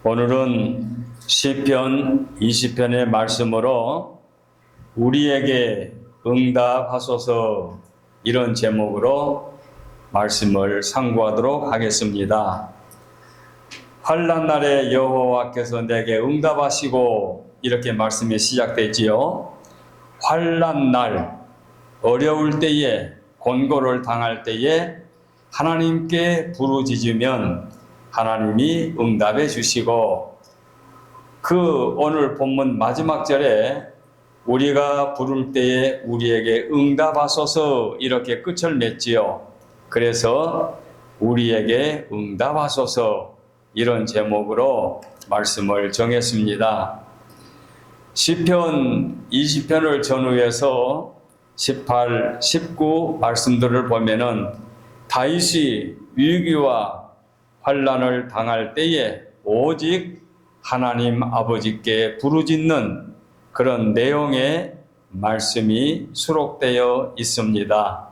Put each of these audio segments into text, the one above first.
오늘은 시편 20편의 말씀으로 우리에게 응답하소서 이런 제목으로 말씀을 상고하도록 하겠습니다. 환난 날에 여호와께서 내게 응답하시고 이렇게 말씀이 시작되지요. 환난 날, 어려울 때에, 곤고를 당할 때에 하나님께 부르짖으면 하나님이 응답해 주시고, 그 오늘 본문 마지막 절에 우리가 부를 때에 우리에게 응답하소서 이렇게 끝을 맺지요. 그래서 우리에게 응답하소서 이런 제목으로 말씀을 정했습니다. 시편 20편을 전후해서 18, 19 말씀들을 보면은 다윗이 위기와 환난을 당할 때에 오직 하나님 아버지께 부르짖는 그런 내용의 말씀이 수록되어 있습니다.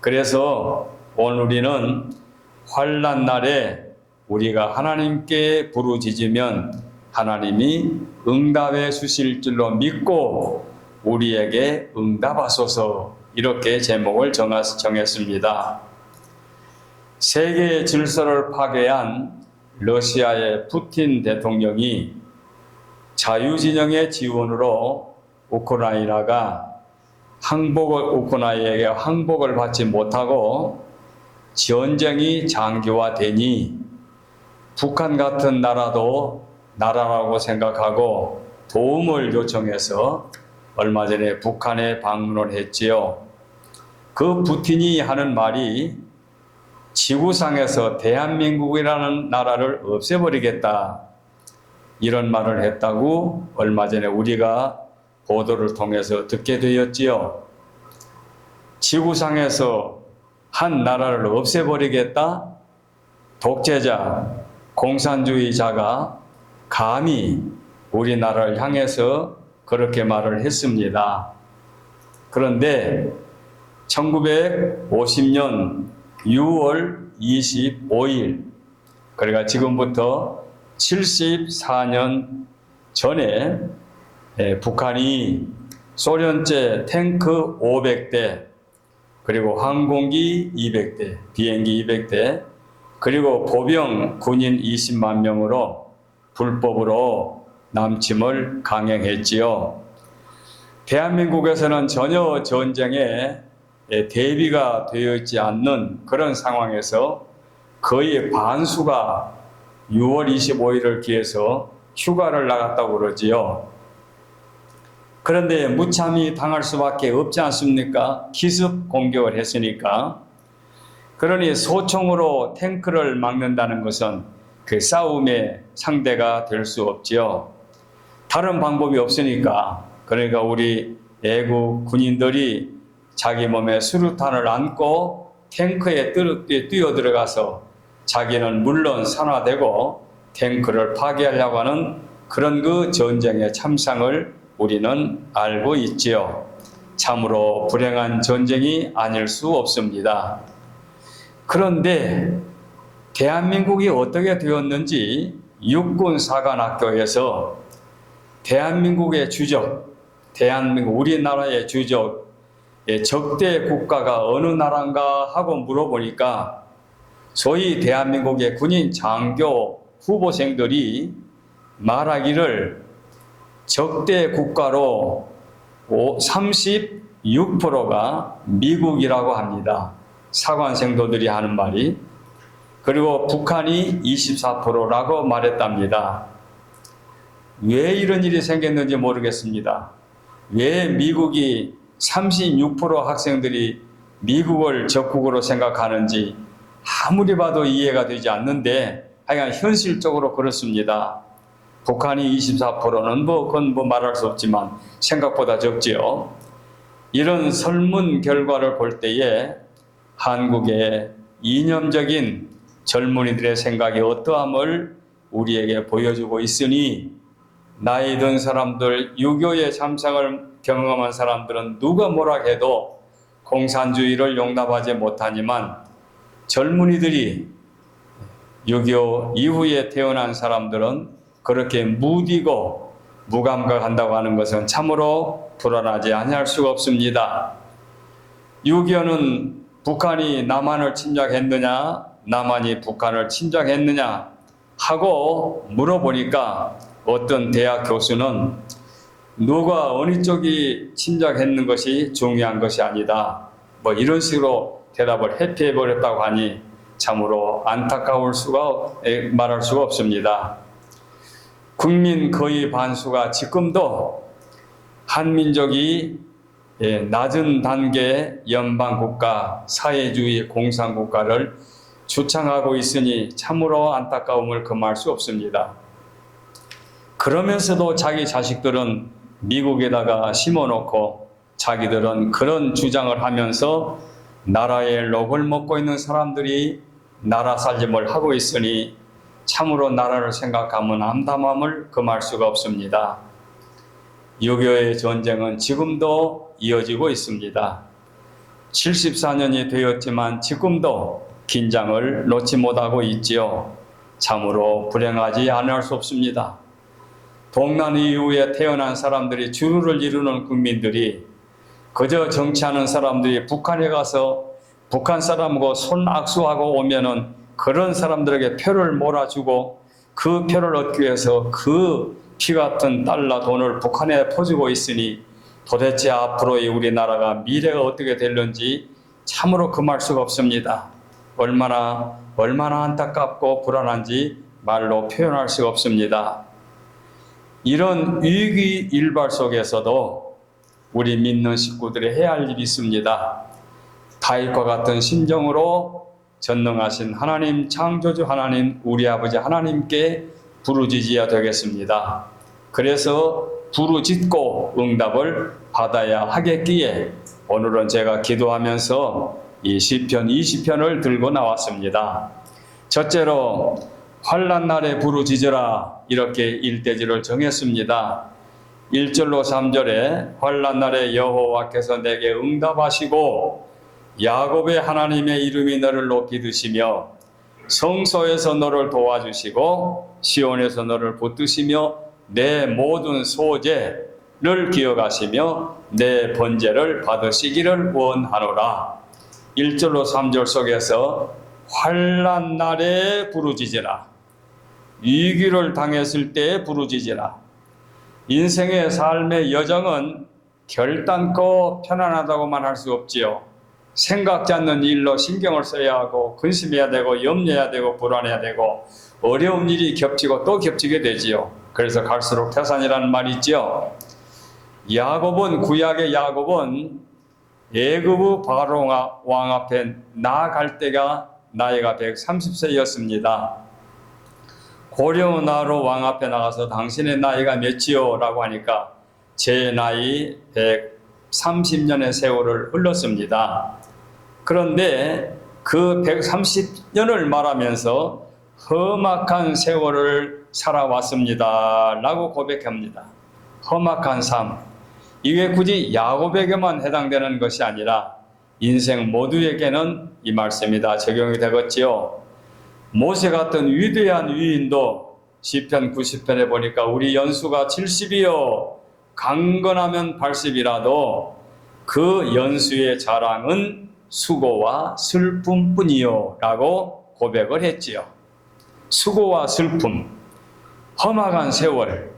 그래서 오늘 우리는 환난 날에 우리가 하나님께 부르짖으면 하나님이 응답해 주실 줄로 믿고 우리에게 응답하소서 이렇게 제목을 정했습니다. 세계 질서를 파괴한 러시아의 푸틴 대통령이 자유진영의 지원으로 우크라이나가 우크라이나에게 항복을 받지 못하고 전쟁이 장기화되니 북한 같은 나라라고 생각하고 도움을 요청해서 얼마 전에 북한에 방문을 했지요. 그 푸틴이 하는 말이 지구상에서 대한민국이라는 나라를 없애버리겠다 이런 말을 했다고 얼마 전에 우리가 보도를 통해서 듣게 되었지요. 지구상에서 한 나라를 없애버리겠다? 독재자, 공산주의자가 감히 우리나라를 향해서 그렇게 말을 했습니다. 그런데 1950년 6월 25일, 그러니까 지금부터 74년 전에 북한이 소련제 탱크 500대, 그리고 항공기 200대, 비행기 200대, 그리고 보병 군인 20만 명으로 불법으로 남침을 강행했지요. 대한민국에서는 전혀 전쟁에 대비가 되어 있지 않는 그런 상황에서 거의 반수가 6월 25일을 기해서 휴가를 나갔다고 그러지요. 그런데 무참히 당할 수밖에 없지 않습니까? 기습 공격을 했으니까. 그러니 소총으로 탱크를 막는다는 것은 그 싸움의 상대가 될 수 없지요. 다른 방법이 없으니까. 그러니까 우리 애국 군인들이 자기 몸에 수류탄을 안고 탱크에 뛰어 들어가서 자기는 물론 산화되고 탱크를 파괴하려고 하는 그런 그 전쟁의 참상을 우리는 알고 있지요. 참으로 불행한 전쟁이 아닐 수 없습니다. 그런데 대한민국이 어떻게 되었는지 육군사관학교에서 대한민국의 주적, 우리나라의 주적, 적대 국가가 어느 나라인가 하고 물어보니까 소위 대한민국의 군인 장교 후보생들이 말하기를 적대 국가로 36%가 미국이라고 합니다. 사관생도들이 하는 말이. 그리고 북한이 24%라고 말했답니다. 왜 이런 일이 생겼는지 모르겠습니다. 왜 미국이 36% 학생들이 미국을 적국으로 생각하는지 아무리 봐도 이해가 되지 않는데 하여간 현실적으로 그렇습니다. 북한이 24%는 그건 말할 수 없지만 생각보다 적지요. 이런 설문 결과를 볼 때에 한국의 이념적인 젊은이들의 생각이 어떠함을 우리에게 보여주고 있으니 나이 든 사람들, 유교의 참상을 경험한 사람들은 누가 뭐라 해도 공산주의를 용납하지 못하지만 젊은이들이 6.25 이후에 태어난 사람들은 그렇게 무디고 무감각한다고 하는 것은 참으로 불안하지 아니할 수가 없습니다. 6.25는 북한이 남한을 침략했느냐, 남한이 북한을 침략했느냐 하고 물어보니까 어떤 대학 교수는 누가 어느 쪽이 침략했는 것이 중요한 것이 아니다, 뭐 이런 식으로 대답을 회피해 버렸다고 하니 참으로 안타까울 수가 말할 수가 없습니다. 국민 거의 반수가 지금도 한민족이 낮은 단계의 연방국가, 사회주의 공산국가를 주창하고 있으니 참으로 안타까움을 금할 수 없습니다. 그러면서도 자기 자식들은 미국에다가 심어놓고 자기들은 그런 주장을 하면서 나라의 록을 먹고 있는 사람들이 나라 살림을 하고 있으니 참으로 나라를 생각하면 암담함을 금할 수가 없습니다. 6.25의 전쟁은 지금도 이어지고 있습니다. 74년이 되었지만 지금도 긴장을 놓지 못하고 있지요. 참으로 불행하지 않을 수 없습니다. 동란 이후에 태어난 사람들이 주류를 이루는 국민들이 그저 정치하는 사람들이 북한에 가서 북한 사람하고 손악수하고 오면은 그런 사람들에게 표를 몰아주고 그 표를 얻기 위해서 그 피 같은 달러 돈을 북한에 퍼주고 있으니 도대체 앞으로의 우리나라가 미래가 어떻게 될는지 참으로 금할 수가 없습니다. 얼마나 안타깝고 불안한지 말로 표현할 수가 없습니다. 이런 위기 일발 속에서도 우리 믿는 식구들이 해야 할 일이 있습니다. 다윗과 같은 심정으로 전능하신 하나님, 창조주 하나님, 우리 아버지 하나님께 부르짖어야 되겠습니다. 그래서 부르짖고 응답을 받아야 하겠기에 오늘은 제가 기도하면서 이 시편 20편을 들고 나왔습니다. 첫째로 환난 날에 부르짖으라, 이렇게 일대지를 정했습니다. 1절로 3절에 환난 날에 여호와께서 내게 응답하시고 야곱의 하나님의 이름이 너를 높이 드시며 성소에서 너를 도와주시고 시온에서 너를 붙드시며 내 모든 소재를 기억하시며 내 번제를 받으시기를 원하노라. 1절로 3절 속에서 환난 날에 부르짖으라, 위기를 당했을 때 부르짖으라. 인생의 삶의 여정은 결단코 편안하다고만 할 수 없지요. 생각지 않는 일로 신경을 써야 하고 근심해야 되고 염려해야 되고 불안해야 되고 어려운 일이 겹치고 또 겹치게 되지요. 그래서 갈수록 태산이라는 말이 있지요. 야곱은, 구약의 야곱은 애굽의 바로 왕 앞에 나아갈 때가 나이가 130세였습니다. 고려나로 왕 앞에 나가서 당신의 나이가 몇이요? 라고 하니까 제 나이 130년의 세월을 흘렀습니다. 그런데 그 130년을 말하면서 험악한 세월을 살아왔습니다 라고 고백합니다. 험악한 삶, 이게 굳이 야곱에게만 해당되는 것이 아니라 인생 모두에게는 이 말씀이 다 적용이 되겠지요. 모세 같은 위대한 위인도 시편 90편에 보니까 우리 연수가 70이요 강건하면 80이라도 그 연수의 자랑은 수고와 슬픔뿐이요 라고 고백을 했지요. 수고와 슬픔, 험악한 세월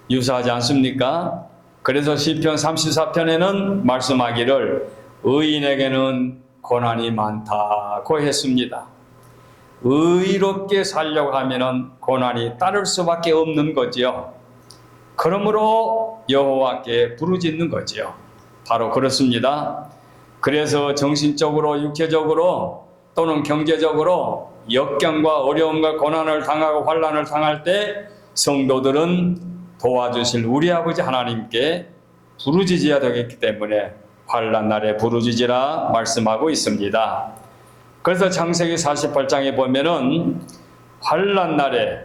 유사하지 않습니까? 그래서 시편 34편에는 말씀하기를 의인에게는 고난이 많다고 했습니다. 의롭게 살려고 하면은 고난이 따를 수밖에 없는 거지요. 그러므로 여호와께 부르짖는 거지요. 바로 그렇습니다. 그래서 정신적으로, 육체적으로 또는 경제적으로 역경과 어려움과 고난을 당하고 환난을 당할 때 성도들은 도와주실 우리 아버지 하나님께 부르짖어야 되겠기 때문에 환난 날에 부르짖으라 말씀하고 있습니다. 그래서 창세기 48장에 보면은 환난 날에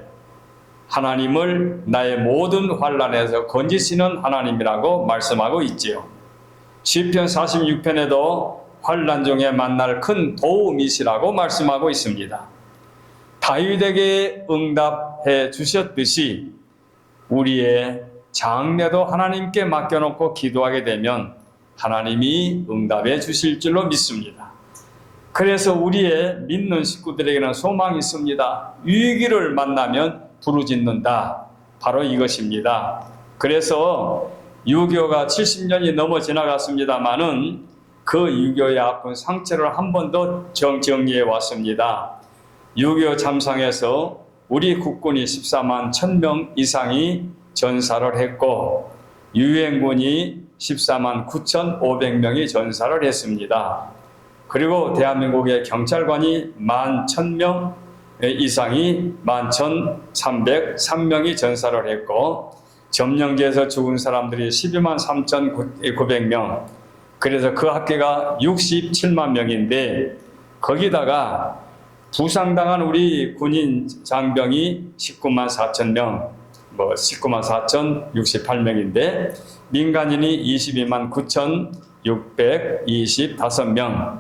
하나님을 나의 모든 환난에서 건지시는 하나님이라고 말씀하고 있지요. 시편 46편에도 환난 중에 만날 큰 도움이시라고 말씀하고 있습니다. 다윗에게 응답해 주셨듯이 우리의 장래도 하나님께 맡겨놓고 기도하게 되면 하나님이 응답해 주실 줄로 믿습니다. 그래서 우리의 믿는 식구들에게는 소망이 있습니다. 위기를 만나면 부르짖는다. 바로 이것입니다. 그래서 6.25가 70년이 넘어 지나갔습니다마는 그 6.25의 아픈 상처를 한 번 더 정리해 왔습니다. 6.25 참상에서 우리 국군이 14만 1000명 이상이 전사를 했고 유엔군이 14만 9,500명이 전사를 했습니다. 그리고 대한민국의 경찰관이 11,000명 이상이 11,303명이 전사를 했고 점령지에서 죽은 사람들이 12만 3,900명, 그래서 그 합계가 67만 명인데 거기다가 부상당한 우리 군인 장병이 19만 4천 명, 19만 4,068명인데 민간인이 22만 9,625명.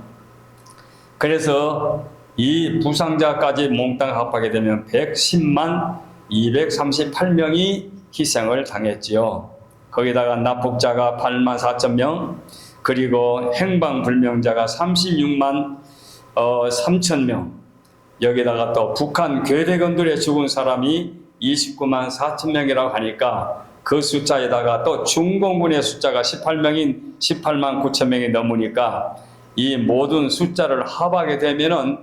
그래서 이 부상자까지 몽땅 합하게 되면 110만 238명이 희생을 당했지요. 거기다가 납북자가 8만 4천 명, 그리고 행방불명자가 36만 3천 명, 여기다가 또 북한 괴뢰건들에 죽은 사람이 29만 4천 명이라고 하니까 그 숫자에다가 또 중공군의 숫자가 18만 9천 명이 넘으니까 이 모든 숫자를 합하게 되면은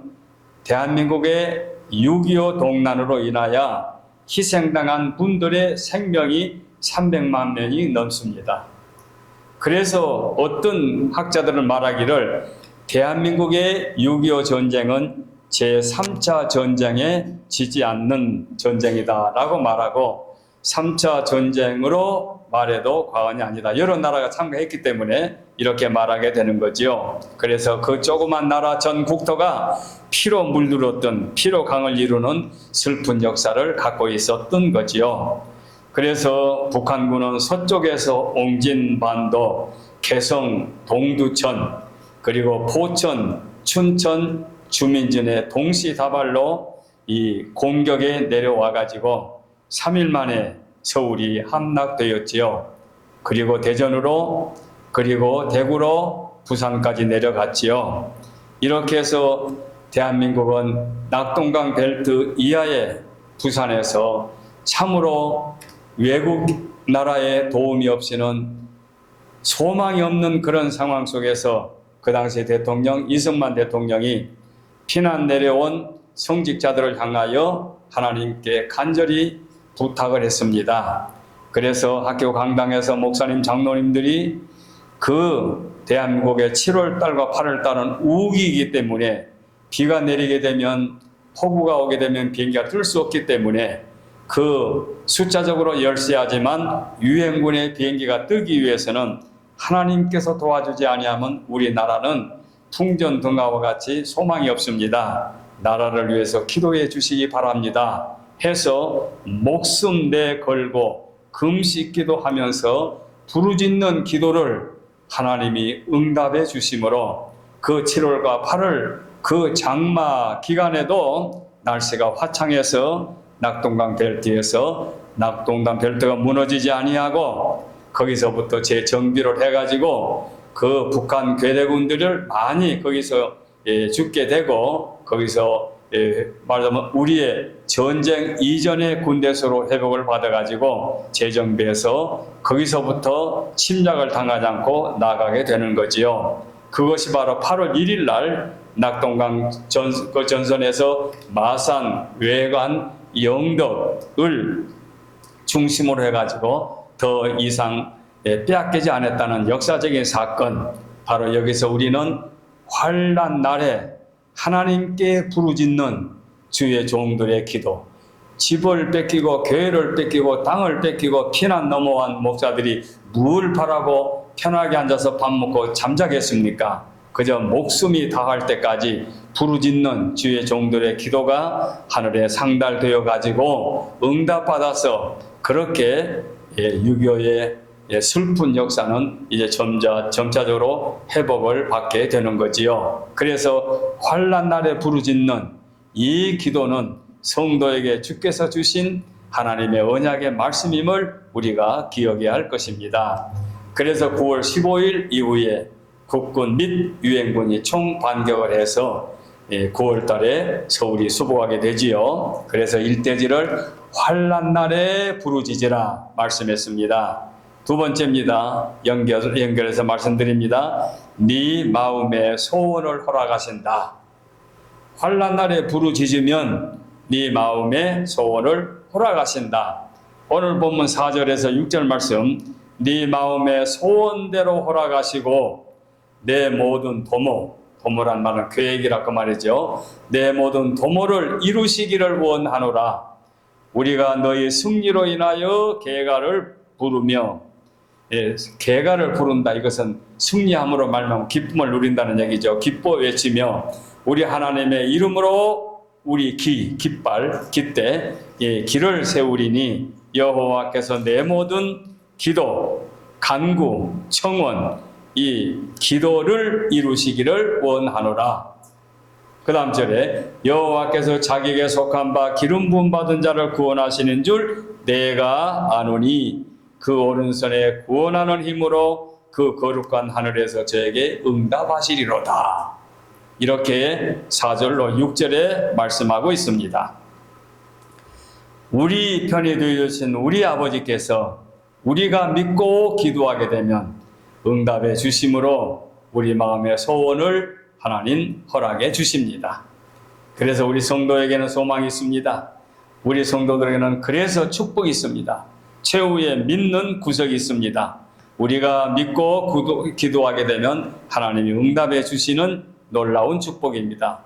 대한민국의 6.25 동란으로 인하여 희생당한 분들의 생명이 300만 명이 넘습니다. 그래서 어떤 학자들은 말하기를 대한민국의 6.25 전쟁은 제3차 전쟁에 지지 않는 전쟁이다라고 말하고 3차 전쟁으로 말해도 과언이 아니다. 여러 나라가 참가했기 때문에 이렇게 말하게 되는 거지요. 그래서 그 조그만 나라 전 국토가 피로 물들었던 피로 강을 이루는 슬픈 역사를 갖고 있었던 거지요. 그래서 북한군은 서쪽에서 옹진반도, 개성, 동두천, 그리고 포천, 춘천, 주민진에 동시다발로 이 공격에 내려와 가지고 3일 만에 서울이 함락되었지요. 그리고 대전으로, 그리고 대구로, 부산까지 내려갔지요. 이렇게 해서 대한민국은 낙동강 벨트 이하의 부산에서 참으로 외국 나라의 도움이 없이는 소망이 없는 그런 상황 속에서 그 당시 대통령 이승만 대통령이 피난 내려온 성직자들을 향하여 하나님께 간절히 부탁을 했습니다. 그래서 학교 강당에서 목사님, 장로님들이 그 대한민국의 7월 달과 8월 달은 우기이기 때문에 비가 내리게 되면, 폭우가 오게 되면 비행기가 뜰 수 없기 때문에 그 숫자적으로 열세하지만 유엔군의 비행기가 뜨기 위해서는 하나님께서 도와주지 아니하면 우리나라는 풍전등화와 같이 소망이 없습니다. 나라를 위해서 기도해 주시기 바랍니다. 해서 목숨 내 걸고 금식 기도하면서 부르짖는 기도를 하나님이 응답해 주심으로 그 7월과 8월 그 장마 기간에도 날씨가 화창해서 낙동강 벨트에서 낙동강 벨트가 무너지지 아니하고 거기서부터 재정비를 해가지고 그 북한 괴뢰군들을 많이 거기서 죽게 되고 거기서 말하자면 우리의 전쟁 이전의 군대수로 회복을 받아가지고 재정비해서 거기서부터 침략을 당하지 않고 나가게 되는 거지요. 그것이 바로 8월 1일 날 낙동강 전선에서 마산, 외관, 영덕을 중심으로 해가지고 더 이상 빼앗기지 않았다는 역사적인 사건, 바로 여기서 우리는 환난 날에 하나님께 부르짖는 주의 종들의 기도, 집을 뺏기고 교회를 뺏기고 땅을 뺏기고 피난 넘어온 목사들이 뭘 바라고 편하게 앉아서 밥 먹고 잠자겠습니까? 그저 목숨이 다할 때까지 부르짖는 주의 종들의 기도가 하늘에 상달되어 가지고 응답받아서 그렇게 6.25의 슬픈 역사는 이제 점차적으로 회복을 받게 되는 거지요. 그래서 환난 날에 부르짖는 이 기도는 성도에게 주께서 주신 하나님의 언약의 말씀임을 우리가 기억해야 할 것입니다. 그래서 9월 15일 이후에 국군 및 유엔군이 총반격을 해서 9월 달에 서울이 수복하게 되지요. 그래서 일대지를 환난날에 부르짖으라 말씀했습니다. 두 번째입니다. 연결해서 말씀드립니다. 네 마음의 소원을 허락하신다. 환난날에 부르짖으면 네 마음의 소원을 허락하신다. 오늘 본문 4절에서 6절 말씀, 네 마음의 소원대로 허락하시고 내 모든 도모란 말은 계획이라고 말이죠. 내 모든 도모를 이루시기를 원하노라. 우리가 너희 승리로 인하여 계가를 부르며, 계가를 부른다. 이것은 승리함으로 말하면 기쁨을 누린다는 얘기죠. 기뻐 외치며 우리 하나님의 이름으로 우리 깃발, 깃대, 길을 세우리니 여호와께서 내 모든 기도, 간구, 청원, 이 기도를 이루시기를 원하노라. 그 다음 절에 여호와께서 자기에게 속한 바 기름 부음 받은 자를 구원하시는 줄 내가 아노니 그 오른손에 구원하는 힘으로 그 거룩한 하늘에서 저에게 응답하시리로다. 이렇게 4절로 6절에 말씀하고 있습니다. 우리 편이 되어주신 우리 아버지께서 우리가 믿고 기도하게 되면 응답해 주심으로 우리 마음의 소원을 하나님 허락해 주십니다. 그래서 우리 성도에게는 소망이 있습니다. 우리 성도들에게는 그래서 축복이 있습니다. 최후에 믿는 구석이 있습니다. 우리가 믿고 기도하게 되면 하나님이 응답해 주시는 놀라운 축복입니다.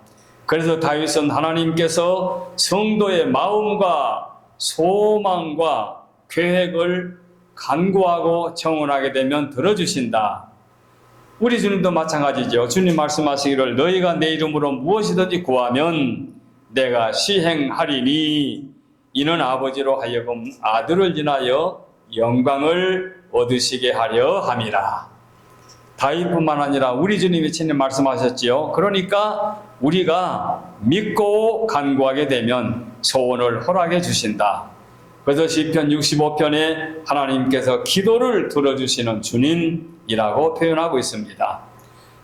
그래서 다윗은 하나님께서 성도의 마음과 소망과 계획을 간구하고 청원하게 되면 들어주신다. 우리 주님도 마찬가지죠. 주님 말씀하시기를 너희가 내 이름으로 무엇이든지 구하면 내가 시행하리니 이는 아버지로 하여금 아들을 인하여 영광을 얻으시게 하려 함이라. 다윗뿐만 아니라 우리 주님이 친히 말씀하셨지요. 그러니까 우리가 믿고 간구하게 되면 소원을 허락해 주신다. 그래서 시편 65편에 하나님께서 기도를 들어주시는 주님이라고 표현하고 있습니다.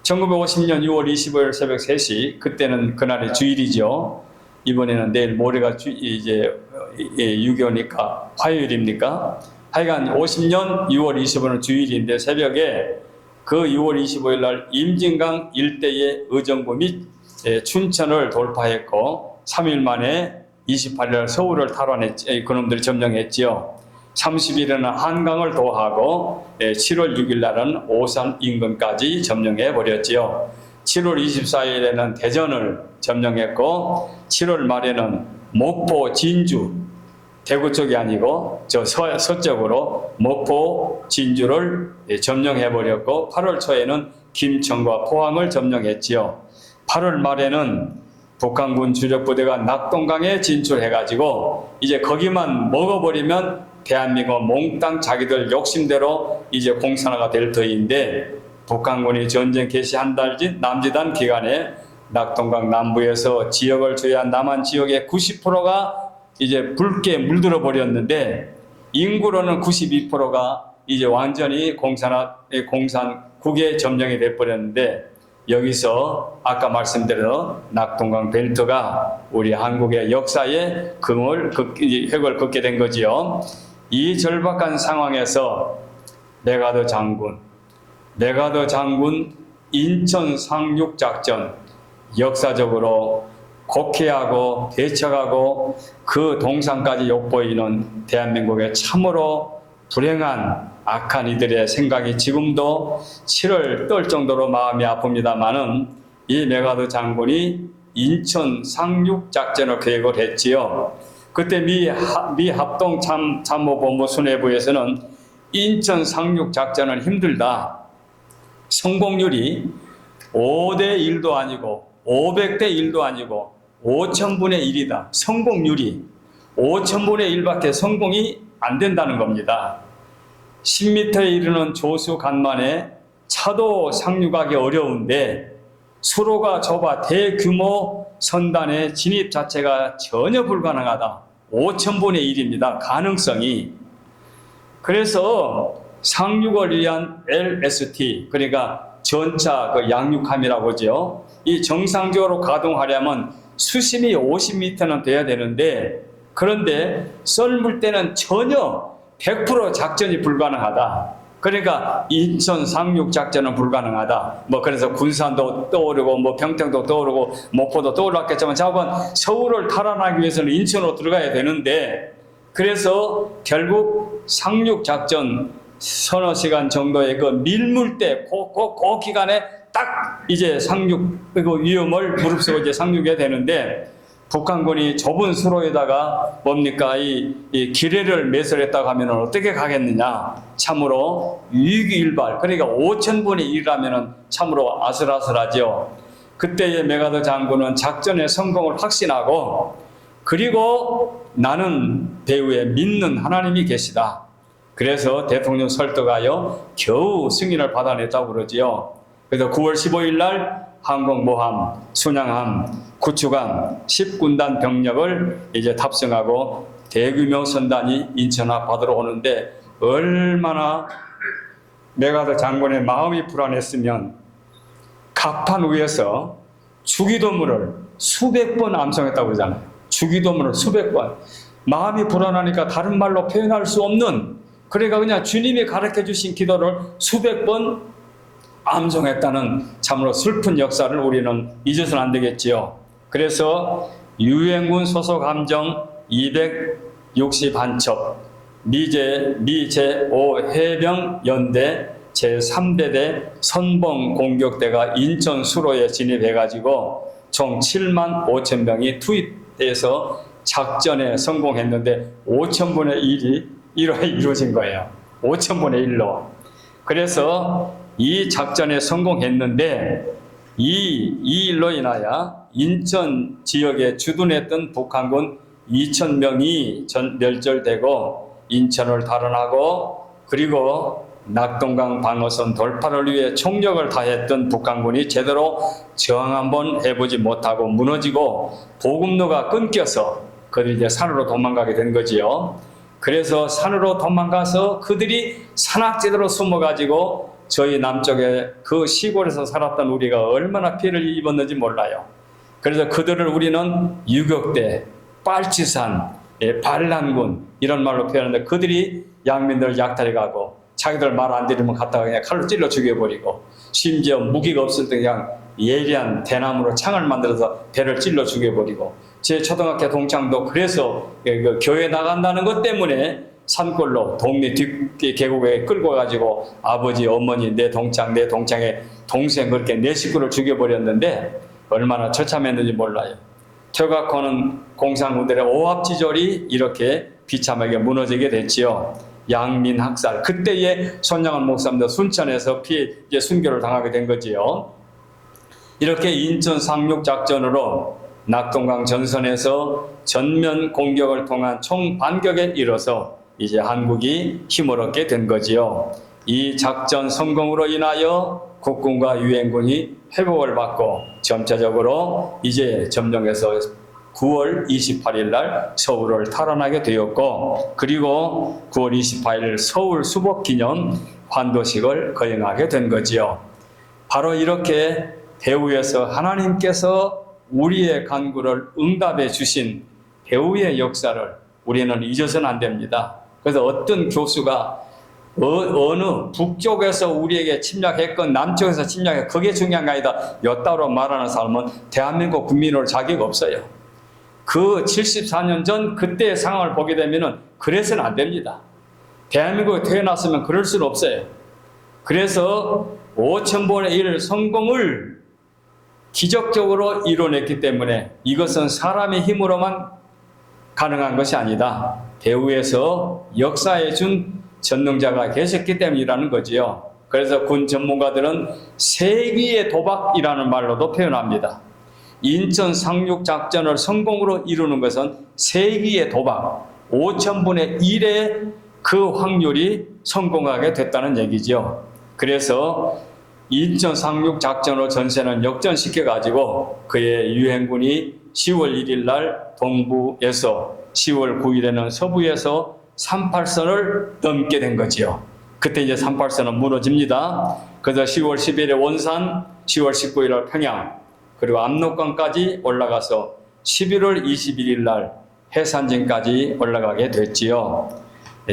1950년 6월 25일 새벽 3시, 그때는 그날이 주일이죠. 이번에는 내일 모레가 이제 6.25니까 화요일입니까? 하여간 50년 6월 25일은 주일인데 새벽에 그 6월 25일 날 임진강 일대의 의정부 및 춘천을 돌파했고 3일 만에 28일 날 서울을 탈환했지, 그놈들이 점령했지요. 30일에는 한강을 도하고 7월 6일 날은 오산 인근까지 점령해 버렸지요. 7월 24일에는 대전을 점령했고 7월 말에는 목포, 진주, 대구 쪽이 아니고 저 서쪽으로 목포, 진주를 점령해 버렸고 8월 초에는 김천과 포항을 점령했지요. 8월 말에는 북한군 주력부대가 낙동강에 진출해가지고 이제 거기만 먹어버리면 대한민국 몽땅 자기들 욕심대로 이제 공산화가 될 터인데 북한군이 전쟁 개시 한 달 남짓한 기간에 낙동강 남부에서 지역을 제외한 남한 지역의 90%가 이제 붉게 물들어 버렸는데 인구로는 92%가 이제 완전히 공산국에 점령이 돼 버렸는데 여기서 아까 말씀드린 낙동강 벨트가 우리 한국의 역사에 획을 긋게 된 거지요. 이 절박한 상황에서 메가더 장군 인천 상륙작전 역사적으로 곡해하고 대척하고 그 동상까지 욕보이는 대한민국의 참으로 불행한 악한 이들의 생각이 지금도 치를 떨 정도로 마음이 아픕니다마는 이 메가더 장군이 인천 상륙작전을 계획을 했지요. 그때 미 합동 참모본부 수뇌부에서는 인천 상륙작전은 힘들다. 성공률이 5대 1도 아니고 500대 1도 아니고 5000분의 1이다. 성공률이 5000분의 1밖에 성공이 안 된다는 겁니다. 10m에 이르는 조수 간만에 차도 상륙하기 어려운데 수로가 좁아 대규모 선단의 진입 자체가 전혀 불가능하다. 5,000분의 1입니다. 가능성이. 그래서 상륙을 위한 LST, 그러니까 전차 양육함이라고 하죠. 이 정상적으로 가동하려면 수심이 50m는 돼야 되는데, 그런데 썰물 때는 전혀 100% 작전이 불가능하다. 그러니까 인천 상륙 작전은 불가능하다. 그래서 군산도 떠오르고 평택도 떠오르고 목포도 떠올랐겠지만 자관 서울을 탈환하기 위해서는 인천으로 들어가야 되는데, 그래서 결국 상륙 작전 서너 시간 정도의 그 밀물대 그 기간에 딱 이제 상륙 위험을 무릅쓰고 이제 상륙해야 되는데, 북한군이 좁은 수로에다가 뭡니까 이 기뢰를 매설했다고 하면 어떻게 가겠느냐. 참으로 위기일발, 그러니까 5,000분의 1이라면 참으로 아슬아슬하죠. 그때의 메가더 장군은 작전의 성공을 확신하고, 그리고 나는 배후에 믿는 하나님이 계시다. 그래서 대통령 설득하여 겨우 승인을 받아냈다고 그러지요. 그래서 9월 15일 날 항공모함, 순양함, 구축함 10군단 병력을 이제 탑승하고 대규모 선단이 인천 앞바다로 오는데, 얼마나 메가더 장군의 마음이 불안했으면 갑판 위에서 주기도문을 수백 번 암송했다고 그러잖아요. 주기도문을 수백 번. 마음이 불안하니까 다른 말로 표현할 수 없는, 그러니까 그냥 주님이 가르쳐 주신 기도를 수백 번 암송했다는 참으로 슬픈 역사를 우리는 잊어서는 안 되겠지요. 그래서 유엔군 소속 함정 261척, 미제 5 해병 연대 제3대대 선봉 공격대가 인천 수로에 진입해가지고 총 7만 5천 명이 투입돼서 작전에 성공했는데 5,000분의 1이 이루어진 거예요. 5,000분의 1로. 그래서 이 작전에 성공했는데 이 일로 인하여 인천 지역에 주둔했던 북한군 2,000명이 멸절되고 인천을 탈환하고, 그리고 낙동강 방어선 돌파를 위해 총력을 다했던 북한군이 제대로 저항 한번 해보지 못하고 무너지고 보급로가 끊겨서 그들이 이제 산으로 도망가게 된 거지요. 그래서 산으로 도망가서 그들이 산악지대로 숨어가지고 저희 남쪽에 그 시골에서 살았던 우리가 얼마나 피해를 입었는지 몰라요. 그래서 그들을 우리는 유격대, 빨치산, 반란군 이런 말로 표현하는데, 그들이 양민들을 약탈해가고 자기들 말 안 들으면 갖다가 그냥 칼로 찔러 죽여버리고, 심지어 무기가 없을 때 그냥 예리한 대나무로 창을 만들어서 배를 찔러 죽여버리고, 제 초등학교 동창도 그래서 그 교회 나간다는 것 때문에 산골로 동네 뒷계곡에 끌고 가지고 아버지, 어머니, 내 동창의 동생 그렇게 네 식구를 죽여버렸는데 얼마나 처참했는지 몰라요. 퇴각하는 공산군들의 오합지졸이 이렇게 비참하게 무너지게 됐지요. 양민 학살, 그때의 손양원 목사님도 순천에서 이제 순교를 당하게 된 거지요. 이렇게 인천 상륙 작전으로 낙동강 전선에서 전면 공격을 통한 총반격에 이뤄서 이제 한국이 힘을 얻게 된 거지요. 이 작전 성공으로 인하여 국군과 유엔군이 회복을 받고 점차적으로 이제 점령해서 9월 28일 날 서울을 탈환하게 되었고, 그리고 9월 28일 서울 수복 기념 환도식을 거행하게 된 거지요. 바로 이렇게 배후에서 하나님께서 우리의 간구를 응답해 주신 배후의 역사를 우리는 잊어서는 안 됩니다. 그래서 어떤 교수가 어느 북쪽에서 우리에게 침략했건 남쪽에서 침략했건 그게 중요한 게 아니다, 였다로 말하는 사람은 대한민국 국민으로 자격 없어요. 그 74년 전 그때의 상황을 보게 되면 그래서는 안 됩니다. 대한민국에 태어났으면 그럴 수는 없어요. 그래서 5,000분의 1 성공을 기적적으로 이뤄냈기 때문에 이것은 사람의 힘으로만 가능한 것이 아니다. 배후에서 역사해 준 전능자가 계셨기 때문이라는 거지요. 그래서 군 전문가들은 세기의 도박이라는 말로도 표현합니다. 인천 상륙 작전을 성공으로 이루는 것은 세기의 도박, 5,000분의 1의 그 확률이 성공하게 됐다는 얘기죠. 그래서 인천 상륙 작전으로 전세는 역전시켜가지고 그의 유행군이 10월 1일 날 동부에서 10월 9일에는 서부에서 38선을 넘게 된 거지요. 그때 이제 38선은 무너집니다. 그래서 10월 10일에 원산, 10월 19일 날 평양, 그리고 압록강까지 올라가서 11월 21일 날 해산진까지 올라가게 됐지요.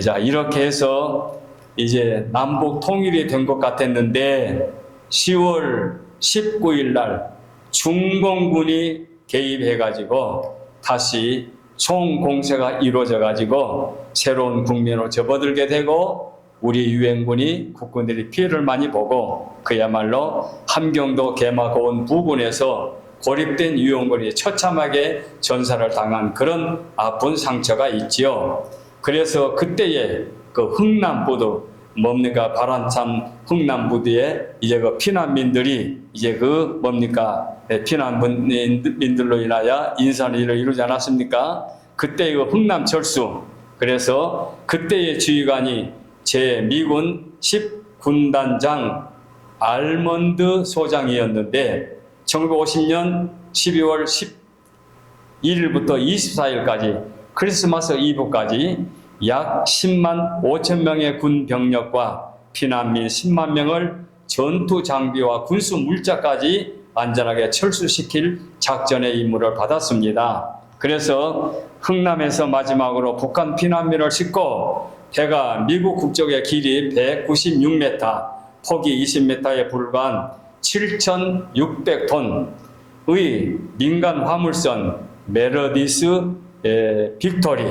자, 이렇게 해서 이제 남북 통일이 된 것 같았는데 10월 19일 날 중공군이 개입해가지고 다시 총공세가 이루어져가지고 새로운 국면으로 접어들게 되고 우리 유엔군이 국군들이 피해를 많이 보고 그야말로 함경도 개마고원 부근에서 고립된 유엔군이 처참하게 전사를 당한 그런 아픈 상처가 있지요. 그래서 그때의 그 흥남부두 뭡니까 바람찬 흥남부두에 이제 그 피난민들이 이제 그 뭡니까 피난민들로 인하여 인산일을 이루지 않았습니까? 그때의 그 흥남철수. 그래서 그때의 지휘관이 제 미군 10군단장 알먼드 소장이었는데 1950년 12월 11일부터 24일까지 크리스마스 이브까지 약 10만 5천 명의 군 병력과 피난민 10만 명을 전투 장비와 군수 물자까지 안전하게 철수시킬 작전의 임무를 받았습니다. 그래서 흥남에서 마지막으로 북한 피난민을 싣고 배가 미국 국적의 길이 196m, 폭이 20m에 불과한 7,600톤의 민간 화물선 메르디스 빅토리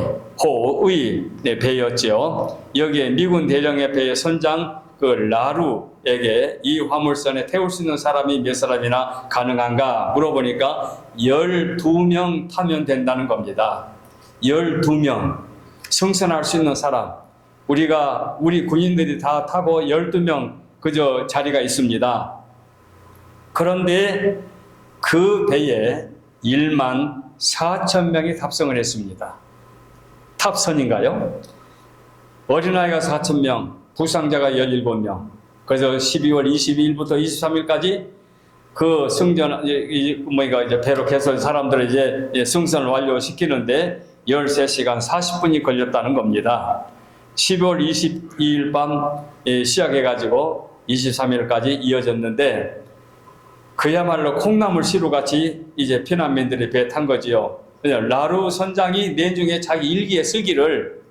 호의 배였죠. 여기에 미군 대령의 배의 선장 그 라루에게 이 화물선에 태울 수 있는 사람이 몇 사람이나 가능한가 물어보니까 12명 타면 된다는 겁니다. 12명 승선할 수 있는 사람. 우리 군인들이 다 타고 12명 그저 자리가 있습니다. 그런데 그 배에 1만 4천 명이 탑승을 했습니다. 탑선인가요? 어린아이가 4천 명, 부상자가 17명. 그래서 12월 22일부터 23일까지 그 승전, 이제 배로 개설 사람들을 이제 승선을 완료시키는데 13시간 40분이 걸렸다는 겁니다. 12월 22일 밤 시작해가지고 23일까지 이어졌는데 그야말로 콩나물 시루같이 이제 피난민들이 배 탄 거지요. 라루 선장이 내중에 자기 일기에 쓰기를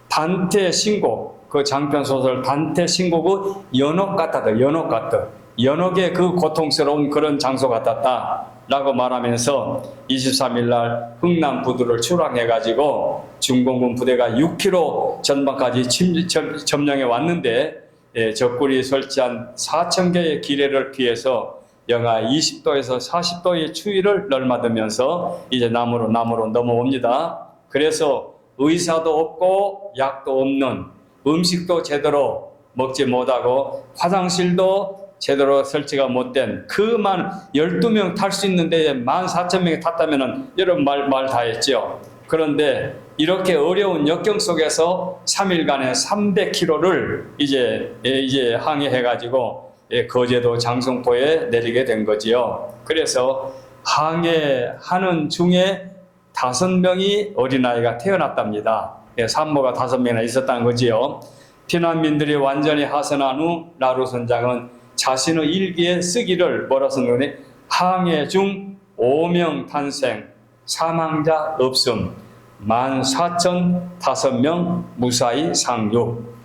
단테 신곡, 그 장편 소설 단테 신곡의 연옥 같았다. 연옥 같다. 연옥의 그 고통스러운 그런 장소 같았다. 라고 말하면서 23일 날 흥남 부두를 출항해가지고 중공군 부대가 6km 전방까지 점령해 왔는데 적군이 설치한 4,000개의 기뢰를 피해서 영하 20도에서 40도의 추위를 널맞으면서 이제 남으로 넘어옵니다. 그래서 의사도 없고 약도 없는 음식도 제대로 먹지 못하고 화장실도 제대로 설치가 못된 그만 12명 탈 수 있는데 14,000명이 탔다면 여러분 말 다 했죠. 그런데 이렇게 어려운 역경 속에서 3일간에 300km를 이제 항해해가지고 거제도 장성포에 내리게 된 거지요. 그래서 항해하는 중에 5명이 어린아이가 태어났답니다. 산모가 5명이나 있었다는 거지요. 피난민들이 완전히 하선한 후 라루 선장은 자신의 일기에 쓰기를 뭐라 썼느냐 항해 중 5명 탄생, 사망자 없음, 14,005명 무사히 상륙.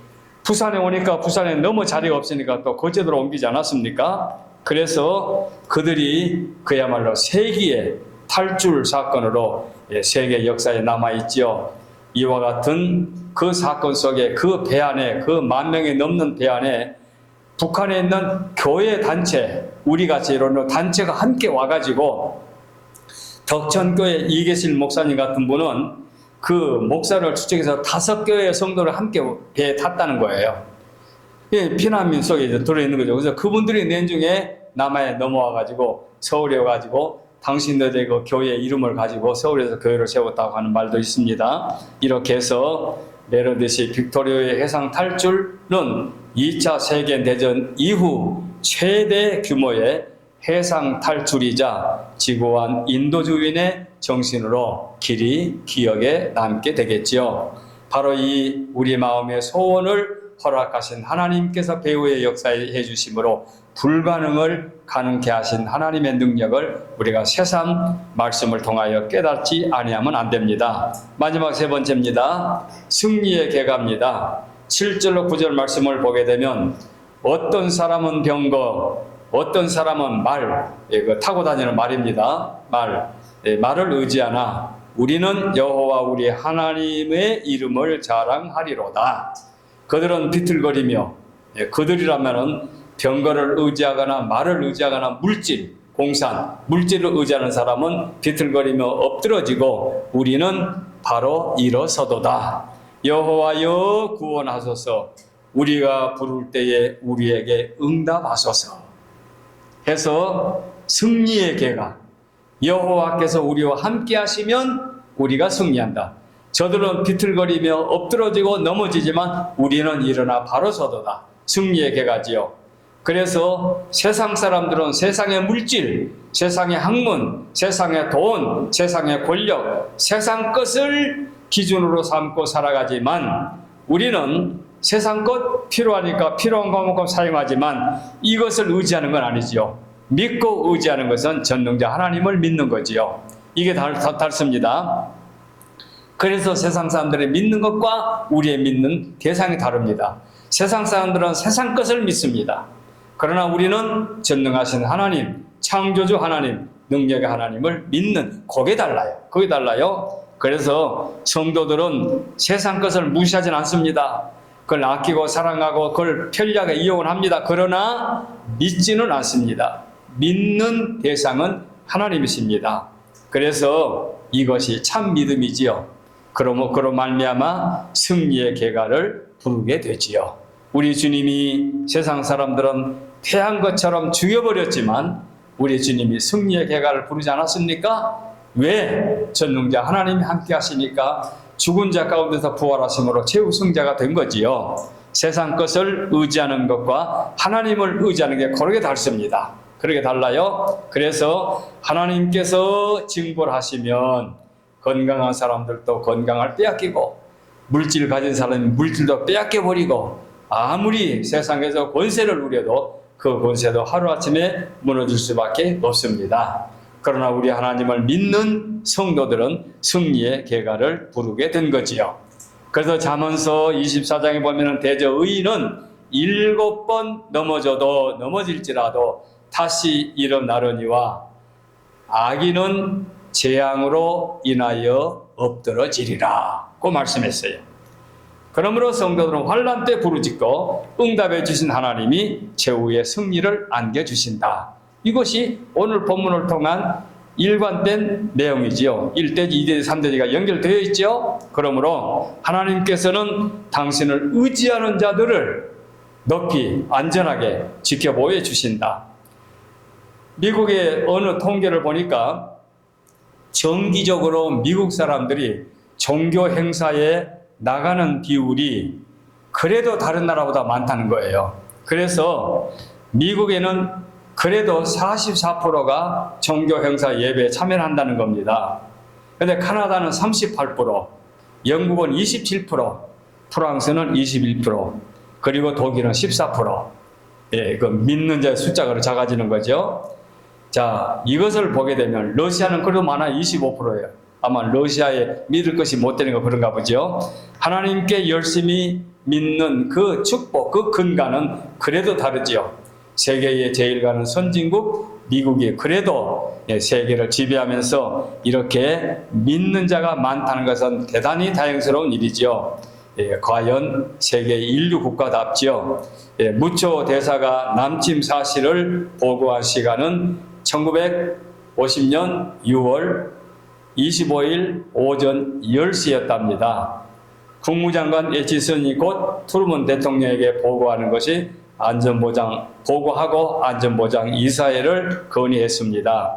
부산에 오니까 부산에 너무 자리가 없으니까 또 거제도로 옮기지 않았습니까? 그래서 그들이 그야말로 세기의 탈출 사건으로 세계 역사에 남아있지요. 이와 같은 그 사건 속에 그 배 안에 그 10,000명이 넘는 배 안에 북한에 있는 교회 단체, 우리같이 이런 단체가 함께 와가지고 덕천교회 이계실 목사님 같은 분은 그 목사를 추측해서 5교회의 성도를 함께 배에 탔다는 거예요. 피난민 속에 이제 들어있는 거죠. 그래서 그분들이 내중에 남해에 넘어와가지고 서울에 와가지고 당신들의 그 교회 이름을 가지고 서울에서 교회를 세웠다고 하는 말도 있습니다. 이렇게 해서 메르디시 빅토리아의 해상 탈출은 2차 세계대전 이후 최대 규모의 해상 탈출이자 지구완 인도주의인의 정신으로 길이 기억에 남게 되겠지요. 바로 이 우리 마음의 소원을 허락하신 하나님께서 배후의 역사에 해주심으로 불가능을 가능케 하신 하나님의 능력을 우리가 새삼 말씀을 통하여 깨닫지 아니하면 안 됩니다. 마지막 세 번째입니다. 승리의 계가입니다. 7절로 9절 말씀을 보게 되면 어떤 사람은 병거, 어떤 사람은 말, 타고 다니는 말입니다. 말을 의지하나 우리는 여호와 우리 하나님의 이름을 자랑하리로다. 그들은 비틀거리며, 그들이라면은 병거를 의지하거나 말을 의지하거나 물질, 공산, 물질을 의지하는 사람은 비틀거리며 엎드러지고 우리는 바로 일어서도다. 여호와여 구원하소서. 우리가 부를 때에 우리에게 응답하소서. 해서 승리의 계가, 여호와께서 우리와 함께 하시면 우리가 승리한다. 저들은 비틀거리며 엎드러지고 넘어지지만 우리는 일어나 바로 서도다. 승리의 계가지요. 그래서 세상 사람들은 세상의 물질, 세상의 학문, 세상의 돈, 세상의 권력, 세상 것을 기준으로 삼고 살아가지만 우리는 세상 것 필요하니까 필요한 것만큼 사용하지만 이것을 의지하는 건 아니지요. 믿고 의지하는 것은 전능자 하나님을 믿는 거지요. 이게 다릅니다. 그래서 세상 사람들이 믿는 것과 우리의 믿는 대상이 다릅니다. 세상 사람들은 세상 것을 믿습니다. 그러나 우리는 전능하신 하나님, 창조주 하나님, 능력의 하나님을 믿는, 그게 달라요. 그래서 성도들은 세상 것을 무시하진 않습니다. 그걸 아끼고 사랑하고 그걸 편리하게 이용을 합니다. 그러나 믿지는 않습니다. 믿는 대상은 하나님이십니다. 그래서 이것이 참 믿음이지요. 그로 말미암아 승리의 계가를 부르게 되지요. 우리 주님이 세상 사람들은 패한 것처럼 죽여버렸지만 우리 주님이 승리의 계가를 부르지 않았습니까? 왜? 전능자 하나님이 함께 하시니까 죽은 자 가운데서 부활하심으로 최우승자가 된 거지요. 세상 것을 의지하는 것과 하나님을 의지하는 게 그렇게 다릅니다. 그렇게 달라요. 그래서 하나님께서 징벌 하시면 건강한 사람들도 건강을 빼앗기고 물질 가진 사람이 물질도 빼앗겨버리고 아무리 세상에서 권세를 누려도 그 권세도 하루아침에 무너질 수밖에 없습니다. 그러나 우리 하나님을 믿는 성도들은 승리의 계가를 부르게 된 거지요. 그래서 잠언서 24장에 보면 대저 의인은 7번 넘어질지라도 다시 일어나려니와 악인은 재앙으로 인하여 엎드러지리라 고 말씀했어요. 그러므로 성도들은 환난 때 부르짖고 응답해 주신 하나님이 최후의 승리를 안겨주신다. 이것이 오늘 본문을 통한 일관된 내용이지요. 1대지, 2대지, 3대지가 연결되어 있죠. 그러므로 하나님께서는 당신을 의지하는 자들을 높이 안전하게 지켜보여 주신다. 미국의 어느 통계를 보니까 정기적으로 미국 사람들이 종교 행사에 나가는 비율이 그래도 다른 나라보다 많다는 거예요. 그래서 미국에는 그래도 44%가 종교 행사 예배에 참여한다는 겁니다. 그런데 카나다는 38%, 영국은 27%, 프랑스는 21%, 그리고 독일은 14%. 그 믿는 자의 숫자가 작아지는 거죠. 자, 이것을 보게 되면 러시아는 그래도 많아 25%예요. 아마 러시아에 믿을 것이 못 되는 거 그런가 보죠. 하나님께 열심히 믿는 그 축복, 그 근간은 그래도 다르지요. 세계의 제일 가는 선진국 미국이 그래도 세계를 지배하면서 이렇게 믿는 자가 많다는 것은 대단히 다행스러운 일이죠. 과연 세계 인류 국가답지요. 무초 대사가 남침 사실을 보고한 시간은 1950년 6월 25일 오전 10시였답니다. 국무장관 에치슨이 곧 트루먼 대통령에게 보고하는 것이 보고하고 안전보장 이사회를 건의했습니다.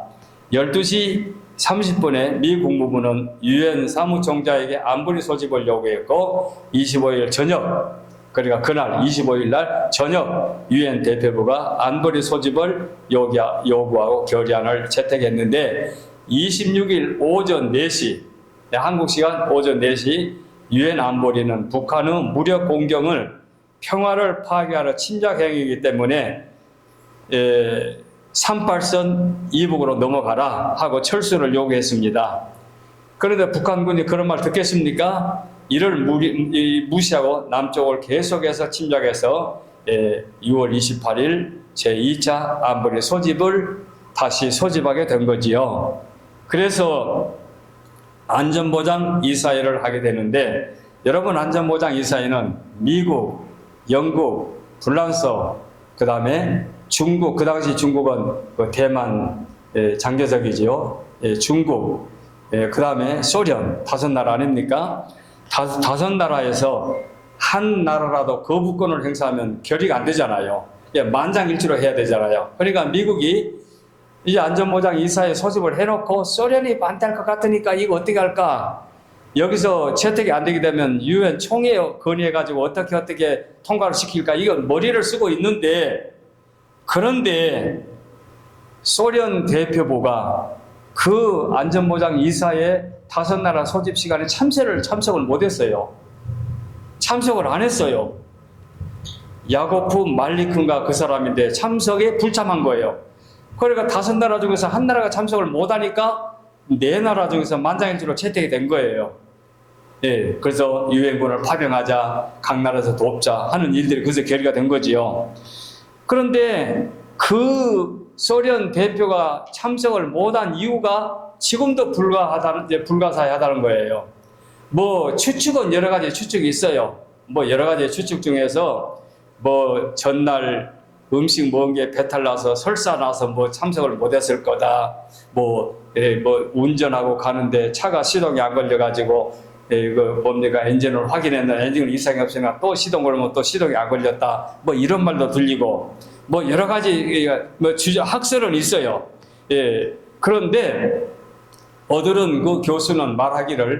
12시 30분에 미 국무부는 유엔 사무총장에게 안보리 소집을 요구했고 25일 저녁 그러니까 그날 25일 날 저녁 유엔 대표부가 안보리 소집을 요구하고 결의안을 채택했는데 26일 오전 4시 한국 시간 오전 4시 유엔 안보리는 북한의 무력 공격을 평화를 파괴하러 침략 행위이기 때문에 38선 이북으로 넘어가라 하고 철수를 요구했습니다. 그런데 북한군이 그런 말 듣겠습니까? 이를 무시하고 남쪽을 계속해서 침략해서 6월 28일 제2차 안보리 소집을 다시 소집하게 된 거지요. 그래서 안전보장 이사회를 하게 되는데 여러분 안전보장 이사회는 미국, 영국, 프랑스, 그 다음에 중국, 그 당시 중국은 대만 장개석이지요. 중국, 그 다음에 소련 5나라 아닙니까? 5나라에서 한 나라라도 거부권을 행사하면 결의가 안 되잖아요. 만장일치로 해야 되잖아요. 그러니까 미국이 이제 안전보장 이사회 소집을 해놓고 소련이 반대할 것 같으니까 이거 어떻게 할까? 여기서 채택이 안 되게 되면 유엔 총회에 건의해가지고 어떻게 통과를 시킬까? 이건 머리를 쓰고 있는데 그런데 소련 대표부가 그 안전보장 이사회 5나라 소집 시간에 참석을 못했어요. 참석을 안 했어요. 야고프 말리큰가 그 사람인데 참석에 불참한 거예요. 그러니까 5나라 중에서 한 나라가 참석을 못하니까 4나라 중에서 만장일치로 채택이 된 거예요. 그래서 유엔군을 파병하자, 각 나라에서 돕자 하는 일들이 그래서 결의가 된 거지요. 그런데 그 소련 대표가 참석을 못한 이유가 지금도 불가사의하다는 거예요. 뭐 추측은 여러 가지 추측이 있어요. 뭐 여러 가지 추측 중에서 뭐 전날 음식 먹은 게 배탈 나서 설사 나서 뭐 참석을 못했을 거다. 뭐 운전하고 가는데 차가 시동이 안 걸려가지고 엔진을 확인했는데 엔진은 이상이 없으니까 또 시동 걸면 또 시동이 안 걸렸다. 뭐 이런 말도 들리고 뭐 여러 가지 학설은 있어요. 그런데 어들은 그 교수는 말하기를